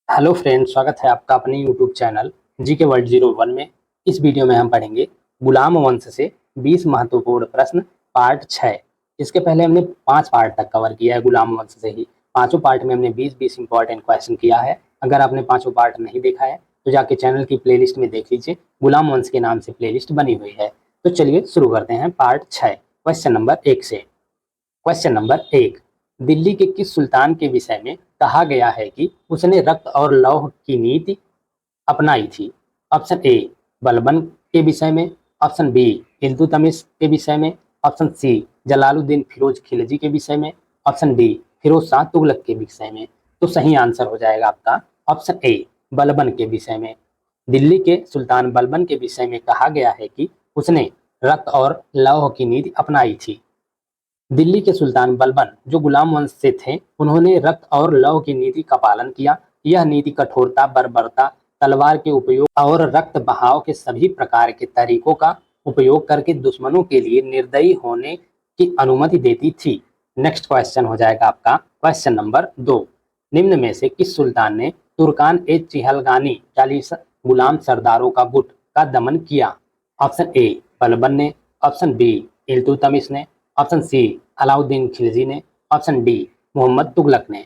Hello friends, स्वागत है आपका अपने यूट्यूब चैनल जी के वर्ल्ड 01 में। इस वीडियो में हम पढ़ेंगे गुलाम वंश से 20 महत्वपूर्ण प्रश्न पार्ट 6। इसके पहले हमने 5 पार्ट तक कवर किया है गुलाम वंश से ही। पांचों पार्ट में हमने 20-20 इंपॉर्टेंट क्वेश्चन किया है। अगर आपने पांचों पार्ट नहीं देखा है तो जाके चैनल की प्लेलिस्ट में देख लीजिए, गुलाम वंश के नाम से प्लेलिस्ट बनी हुई है। तो चलिए शुरू करते हैं पार्ट 6 क्वेश्चन नंबर 1 से। क्वेश्चन नंबर 1, दिल्ली के किस सुल्तान के विषय में कहा गया है कि उसने रक्त और लौह की नीति अपनाई थी? ऑप्शन ए बलबन के विषय में, ऑप्शन बी इल्तुतमिश के विषय में, ऑप्शन सी जलालुद्दीन फिरोज खिलजी के विषय में, ऑप्शन डी फिरोज शाह तुगलक के विषय में। तो सही आंसर हो जाएगा आपका ऑप्शन ए बलबन के विषय में। दिल्ली के सुल्तान बलबन के विषय में कहा गया है कि उसने रक्त और लौह की नीति अपनाई थी। दिल्ली के सुल्तान बलबन जो गुलाम वंश से थे, उन्होंने रक्त और लौह की नीति का पालन किया। यह नीति कठोरता, बर्बरता, तलवार के उपयोग और रक्त बहाव के सभी प्रकार के तरीकों का उपयोग करके दुश्मनों के लिए निर्दयी होने की अनुमति देती थी। नेक्स्ट क्वेश्चन हो जाएगा आपका क्वेश्चन नंबर 2, निम्न में से किस सुल्तान ने तुर्कान ए चिहलगानी 40 गुलाम सरदारों का गुट का दमन किया? ऑप्शन ए बलबन ने, ऑप्शन बी इल्तुतमिश ने, ऑप्शन सी अलाउद्दीन खिलजी ने, ऑप्शन डी मोहम्मद तुगलक ने।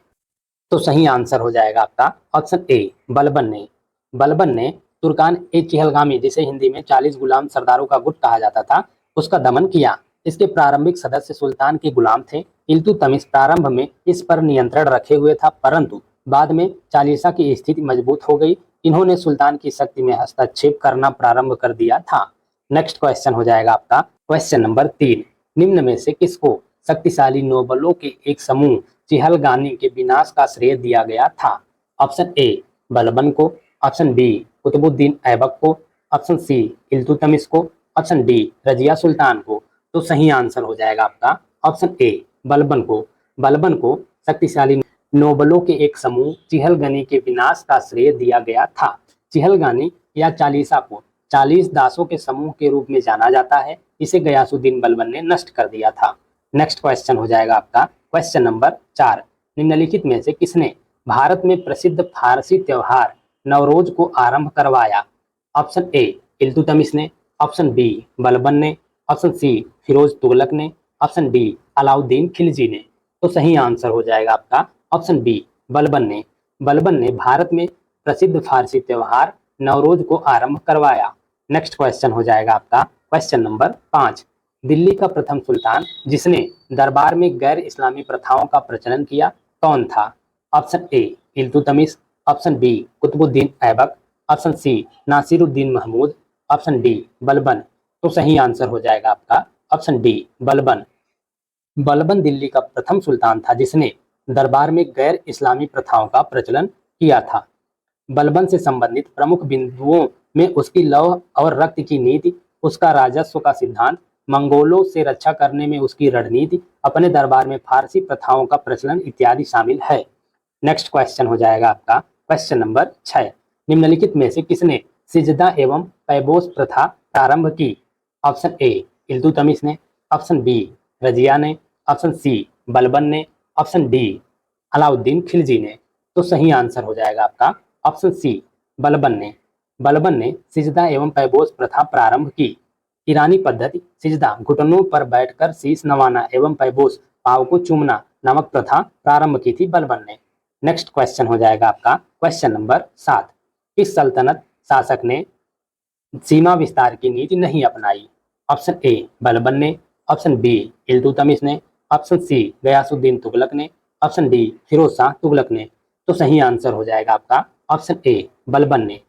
तो सही आंसर हो जाएगा आपका ऑप्शन ए बलबन ने। बलबन ने तुर्कान ए चिहलगामी, जिसे हिंदी में 40 गुलाम सरदारों का गुट कहा जाता था, उसका दमन किया। इसके प्रारंभिक सदस्य सुल्तान के गुलाम थे। इल्तुतमिश प्रारंभ में इस पर नियंत्रण रखे हुए था, परंतु बाद में चालीसा की स्थिति मजबूत हो गई। इन्होंने सुल्तान की शक्ति में हस्तक्षेप करना प्रारंभ कर दिया था। नेक्स्ट क्वेश्चन हो जाएगा आपका क्वेश्चन नंबर 3, निम्न में से किसको शक्तिशाली नोबलों के एक समूह चिहलगानी के विनाश का श्रेय दिया गया था? ऑप्शन ए बलबन को, ऑप्शन बी कुतुबुद्दीन ऐबक को, ऑप्शन सी इल्तुतमिश को, ऑप्शन डी रजिया सुल्तान को। तो सही आंसर हो जाएगा आपका ऑप्शन ए बलबन को। बलबन को शक्तिशाली नोबलों के एक समूह चिहलगानी के विनाश का श्रेय दिया गया था। चिहलगानी या चालीसा को 40 दासों के समूह के रूप में जाना जाता है। इसे गयासुद्दीन बलबन ने नष्ट कर दिया था। नेक्स्ट क्वेश्चन हो जाएगा आपका क्वेश्चन नंबर 4, निम्नलिखित में से किसने भारत में प्रसिद्ध फारसी त्योहार नवरोज को आरंभ करवाया? ऑप्शन ए इल्तुतमिश ने, ऑप्शन बी बलबन ने, ऑप्शन सी फिरोज तुगलक ने, ऑप्शन डी अलाउद्दीन खिलजी ने। तो सही आंसर हो जाएगा आपका ऑप्शन बी बलबन ने। बलबन ने भारत में प्रसिद्ध फारसी त्योहार नवरोज को आरंभ करवाया। नेक्स्ट क्वेश्चन हो जाएगा आपका क्वेश्चन नंबर 5, दिल्ली का प्रथम सुल्तान जिसने दरबार में गैर इस्लामी प्रथाओं का प्रचलन किया कौन था? Option A Iltutmish, option B Qutubuddin Aibak, option C Nasiruddin Mahmud, option D Balban. तो सही आंसर हो जाएगा आपका ऑप्शन डी बलबन। बलबन दिल्ली का प्रथम सुल्तान था जिसने दरबार में गैर इस्लामी प्रथाओं का प्रचलन किया था। बलबन से संबंधित प्रमुख बिंदुओं में उसकी लौह और रक्त की नीति, उसका राजस्व का सिद्धांत, मंगोलों से रक्षा करने में उसकी रणनीति, अपने दरबार में फारसी प्रथाओं का प्रचलन इत्यादि शामिल है। नेक्स्ट क्वेश्चन हो जाएगा आपका क्वेश्चन नंबर 6, निम्नलिखित में से किसने सिजदा एवं पैबोस प्रथा प्रारंभ की? ऑप्शन ए इल्तुतमिश ने, ऑप्शन बी रजिया ने, ऑप्शन सी बलबन ने, ऑप्शन डी अलाउद्दीन खिलजी ने। तो सही आंसर हो जाएगा आपका ऑप्शन सी बलबन ने। बलबन ने सिजदा एवं पैबोस प्रथा प्रारंभ की। ईरानी पद्धति सिजदा, घुटनों पर बैठकर शीश नवाना, एवं पैबोस, पांव को चूमना नामक प्रथा प्रारंभ की थी बलबन ने। नेक्स्ट क्वेश्चन हो जाएगा आपका क्वेश्चन नंबर 7, किस सल्तनत शासक ने सीमा विस्तार की नीति नहीं अपनाई? ऑप्शन ए बलबन ने, ऑप्शन बी इल्तुतमिश ने, ऑप्शन सी गयासुद्दीन तुगलक ने, ऑप्शन डी फिरोज शाह तुगलक ने। तो सही आंसर हो जाएगा आपका ऑप्शन ए बलबन ने।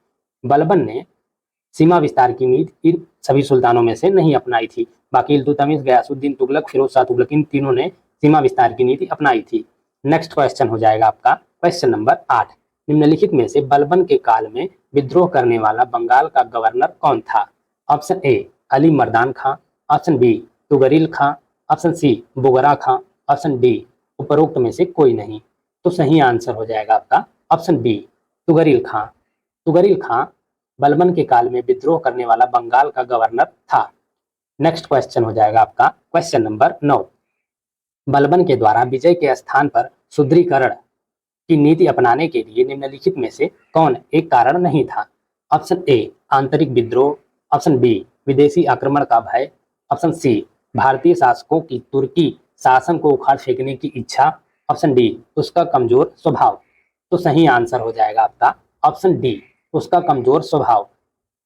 बलबन ने सीमा विस्तार की नीति इन सभी सुल्तानों में से नहीं अपनाई थी। बाकी इल्तुतमिश, गयासुद्दीन तुगलक, फिरोज शाह तुगलक, इन तीनों ने सीमा विस्तार की नीति अपनाई थी। नेक्स्ट क्वेश्चन हो जाएगा आपका क्वेश्चन नंबर 8, निम्नलिखित में से बलबन के काल में विद्रोह करने वाला बंगाल का गवर्नर कौन था? Option A Ali Mardan Khan, option B Tughril Khan, option C Bughra Khan, option D उपरोक्त में से कोई नहीं। तो सही आंसर हो जाएगा आपका ऑप्शन बी तुगरिल खां। तुगरिल खां बलबन के काल में विद्रोह करने वाला बंगाल का गवर्नर था। नेक्स्ट क्वेश्चन हो जाएगा आपका क्वेश्चन नंबर 9, बलबन के द्वारा विजय के स्थान पर सुदृढ़ीकरण की नीति अपनाने के लिए निम्नलिखित में से कौन एक कारण नहीं था? ऑप्शन ए आंतरिक विद्रोह, ऑप्शन बी विदेशी आक्रमण का भय, ऑप्शन सी भारतीय शासकों की तुर्की शासन को उखाड़ फेंकने की इच्छा, ऑप्शन डी उसका कमजोर स्वभाव। तो सही आंसर हो जाएगा आपका ऑप्शन डी उसका कमजोर स्वभाव।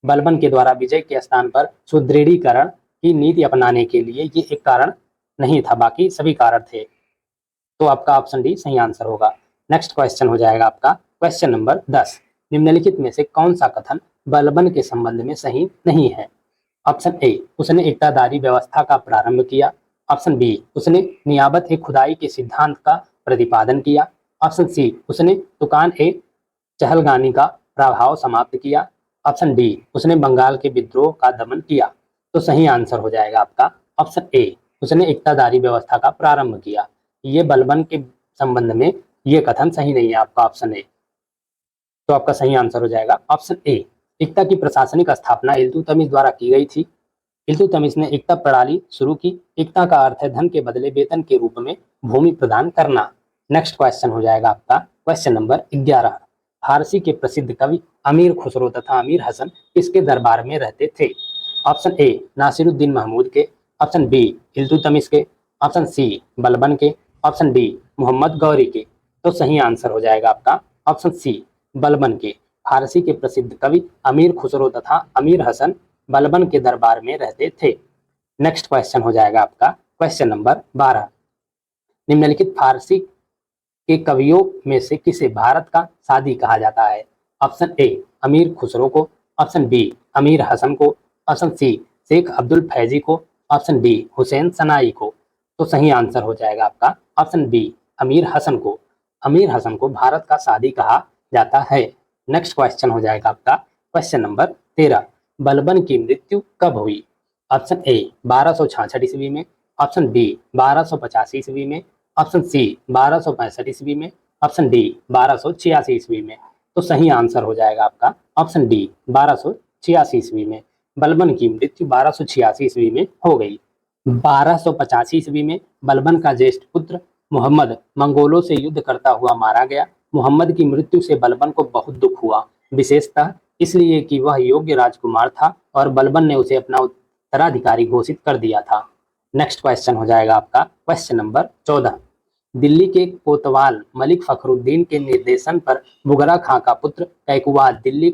बलबन के द्वारा विजय के स्थान पर सुदृढ़ीकरण की नीति अपनाने के लिए ये एक कारण नहीं था, बाकी सभी कारण थे। तो आपका ऑप्शन डी सही आंसर होगा। नेक्स्ट क्वेश्चन हो जाएगा आपका क्वेश्चन नंबर 10। निम्नलिखित में से कौन सा कथन बलबन के संबंध में सही नहीं है? ऑप्शन ए उसने एकतादारी व्यवस्था का प्रारंभ किया, ऑप्शन बी उसने नियाबत ए खुदाई के सिद्धांत का प्रतिपादन किया, ऑप्शन सी उसने तुकान ए चहलगानी का प्रभाव समाप्त किया, ऑप्शन डी उसने बंगाल के विद्रोह का दमन किया। तो सही आंसर हो जाएगा आपका ऑप्शन ए उसने एकतादारी व्यवस्था का प्रारंभ किया। ये बलबन के संबंध में ये कथन सही नहीं है, आपका ऑप्शन ए। तो आपका सही आंसर हो जाएगा ऑप्शन ए। एकता की प्रशासनिक स्थापना इल्तुतमिश द्वारा की गई थी। इल्तुतमिश ने एकता प्रणाली शुरू की। एकता का अर्थ है धन के बदले वेतन के रूप में भूमि प्रदान करना। नेक्स्ट क्वेश्चन हो जाएगा आपका क्वेश्चन नंबर 11। फारसी के प्रसिद्ध कवि अमीर खुसरो तथा अमीर हसन किसके दरबार में रहते थे? ऑप्शन ए नासिरुद्दीन महमूद के, ऑप्शन बी इल्तुतमिश के, ऑप्शन सी बलबन के, ऑप्शन डी मोहम्मद गौरी के। तो सही आंसर हो जाएगा आपका ऑप्शन सी बलबन के। फारसी के प्रसिद्ध कवि अमीर खुसरो तथा अमीर हसन बलबन के दरबार में रहते थे। नेक्स्ट क्वेश्चन हो जाएगा आपका क्वेश्चन नंबर 12। निम्नलिखित फारसी के कवियों में से किसे भारत का सादी कहा जाता है? ऑप्शन ए अमीर खुसरो को, ऑप्शन बी अमीर हसन को, ऑप्शन सी शेख अब्दुल फैजी को, ऑप्शन डी हुसैन सनाई को। तो सही आंसर हो जाएगा आपका ऑप्शन बी अमीर हसन को। अमीर हसन को भारत का सादी कहा जाता है। नेक्स्ट क्वेश्चन हो जाएगा आपका क्वेश्चन नंबर 13। बलबन की मृत्यु कब हुई? ऑप्शन ए 1266 ईस्वी में, ऑप्शन बी 1285 ईस्वी में, ऑप्शन सी 1265 ईस्वी में, ऑप्शन डी 1286 ईस्वी में। तो सही आंसर हो जाएगा आपका ऑप्शन डी 1286 ईस्वी में। बलबन की मृत्यु 1286 ईस्वी में हो गई। 1285 ईस्वी में बलबन का ज्येष्ठ पुत्र मोहम्मद मंगोलों से युद्ध करता हुआ मारा गया। मोहम्मद की मृत्यु से बलबन को बहुत दुख हुआ, विशेषतः इसलिए कि वह योग्य राजकुमार था और बलबन ने उसे अपना उत्तराधिकारी घोषित कर दिया था। नेक्स्ट क्वेश्चन हो जाएगा आपका क्वेश्चन नंबर 14। दिल्ली के कोतवाल मलिक फखरुद्दीन के निर्देशन पर बुगरा खां का पुत्र कैकवाद दिल्ली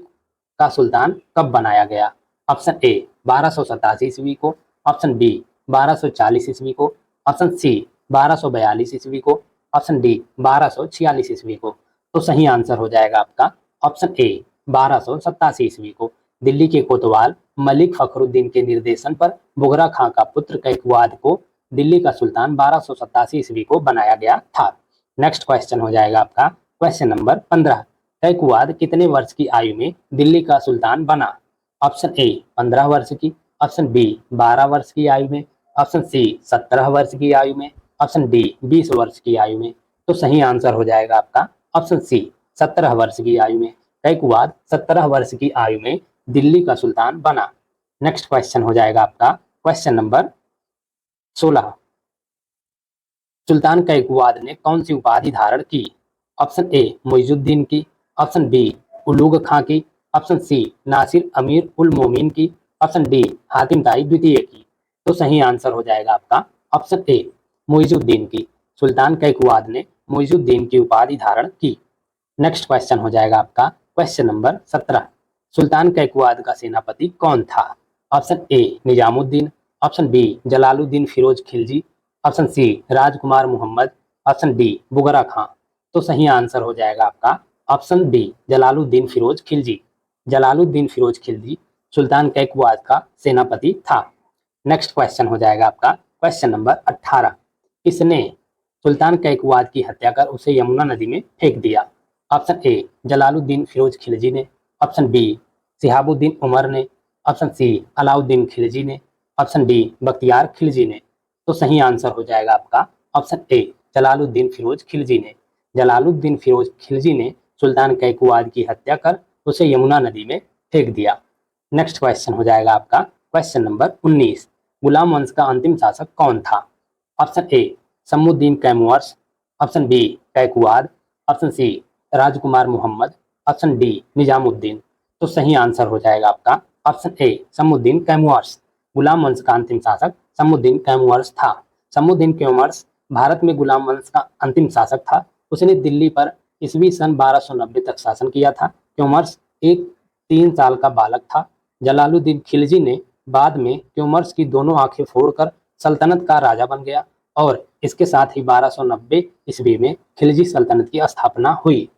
का सुल्तान कब बनाया गया? ऑप्शन ए 1287 ईस्वी को, ऑप्शन बी 1240 ईस्वी को, ऑप्शन सी 1242 ईस्वी को, ऑप्शन डी 1246 ईस्वी को। तो सही आंसर हो जाएगा आपका ऑप्शन ए 1287 ईस्वी को। दिल्ली के कोतवाल मलिक फखरुद्दीन के निर्देशन पर बुगरा खां का पुत्र कैकवाद को दिल्ली का सुल्तान 1287 ईस्वी को बनाया गया था। नेक्स्ट क्वेश्चन हो जाएगा आपका क्वेश्चन नंबर 15। कैकवाद कितने वर्ष की आयु में दिल्ली का सुल्तान बना? ऑप्शन ए 15 वर्ष की, ऑप्शन बी 12 वर्ष की आयु में, ऑप्शन सी 17 वर्ष की आयु में, ऑप्शन डी 20 वर्ष की आयु में। तो सही आंसर हो जाएगा आपका ऑप्शन सी 17 वर्ष की आयु में। कैकवाद 17 वर्ष की आयु में दिल्ली का सुल्तान बना। नेक्स्ट क्वेश्चन हो जाएगा आपका क्वेश्चन नंबर 16। सुल्तान कैकवाद ने कौन सी उपाधि धारण की? ऑप्शन ए मुइजुद्दीन की, ऑप्शन बी उलूग खां की, ऑप्शन सी नासिर अमीर उल मोमिन की, ऑप्शन डी हातिम ताई द्वितीय की। तो सही आंसर हो जाएगा आपका ऑप्शन ए मुइजुद्दीन की। सुल्तान कैकवाद ने मुइजुद्दीन की उपाधि धारण की। नेक्स्ट क्वेश्चन हो जाएगा आपका क्वेश्चन नंबर 17। सुल्तान कैकवाद का सेनापति कौन था? Option A Nizamuddin, option B Jalaluddin Firoz Khilji, option C राजकुमार मोहम्मद, ऑप्शन डी बुगरा खां। तो सही आंसर हो जाएगा आपका ऑप्शन बी जलालुद्दीन फिरोज खिलजी। जलालुद्दीन फिरोज खिलजी सुल्तान कैकवाद का सेनापति था। नेक्स्ट क्वेश्चन हो जाएगा आपका क्वेश्चन नंबर 18। किसने सुल्तान कैकवाद की हत्या कर उसे यमुना नदी में फेंक दिया? ऑप्शन ए जलालुद्दीन फिरोज खिलजी ने, ऑप्शन बी सिहाबुद्दीन उमर ने, ऑप्शन सी अलाउद्दीन खिलजी ने, ऑप्शन डी बख्तियार खिलजी ने। तो सही आंसर हो जाएगा आपका ऑप्शन ए जलालुद्दीन फिरोज खिलजी ने। जलालुद्दीन फिरोज खिलजी ने सुल्तान कैकवाद की हत्या कर उसे यमुना नदी में फेंक दिया। नेक्स्ट क्वेश्चन हो जाएगा आपका क्वेश्चन नंबर 19। गुलाम वंश का अंतिम शासक कौन था? Option A Shamsuddin Kaimurs, option B Kaiqubad, option C राजकुमार मोहम्मद, ऑप्शन डी निजामुद्दीन। तो सही आंसर हो जाएगा आपका ऑप्शन ए शमसुद्दीन कैमुअर्स। गुलाम वंश का अंतिम शासक शमसुद्दीन कैमुअर्स था। शमसुद्दीन कैमुअर्स भारत में गुलाम वंश का अंतिम शासक था। उसने दिल्ली पर ईस्वी सन 1290 तक शासन किया था। कैमुअर्स एक 3 साल का बालक था। जलालुद्दीन खिलजी ने बाद में कैमुअर्स की दोनों आंखें फोड़कर सल्तनत का राजा बन गया और इसके साथ ही 1290 ईस्वी में खिलजी सल्तनत की स्थापना हुई।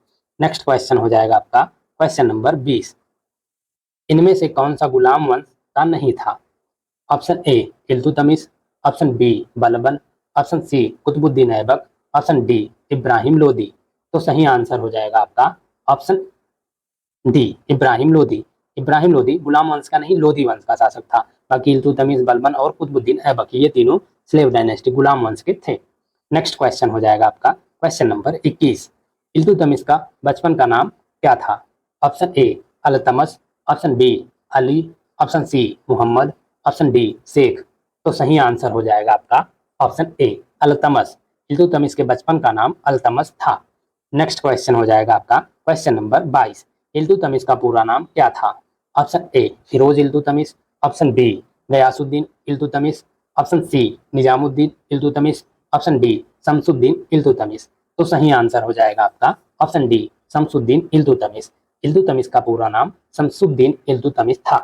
नेक्स्ट क्वेश्चन हो जाएगा आपका क्वेश्चन नंबर 20। इनमें से कौन सा गुलाम वंश का नहीं था? Option A Iltutmish, option B Balban, option C Qutubuddin Aibak, option D Ibrahim Lodi. तो सही आंसर हो जाएगा आपका ऑप्शन डी इब्राहिम लोदी। इब्राहिम लोदी गुलाम वंश का नहीं, लोदी वंश का शासक था। बाकी इल्तुतमिश, बलबन और कुतुबुद्दीन ऐबक ये तीनों स्लेव डायनेस्टी गुलाम वंश के थे। नेक्स्ट क्वेश्चन हो जाएगा आपका क्वेश्चन नंबर 21। इल्तुतमिश का बचपन का नाम क्या था? Option A Altamash, option B Ali, option C Mohammad, option D Sheikh. तो सही आंसर हो जाएगा आपका ऑप्शन ए अलतमस। इल्तुतमिश के बचपन का नाम अलतमस था। नेक्स्ट क्वेश्चन हो जाएगा आपका क्वेश्चन नंबर 22। इल्तुतमिश का पूरा नाम क्या था? Option A Firoz Iltutmish, option B Ghiyasuddin Iltutmish, option C Nizamuddin Iltutmish, option D Shamsuddin Iltutmish. तो सही आंसर हो जाएगा आपका ऑप्शन डी शमसुद्दीन इल्तुतमिश। इल्तुतमिश का पूरा नाम शमसुद्दीन इल्तुतमिश था।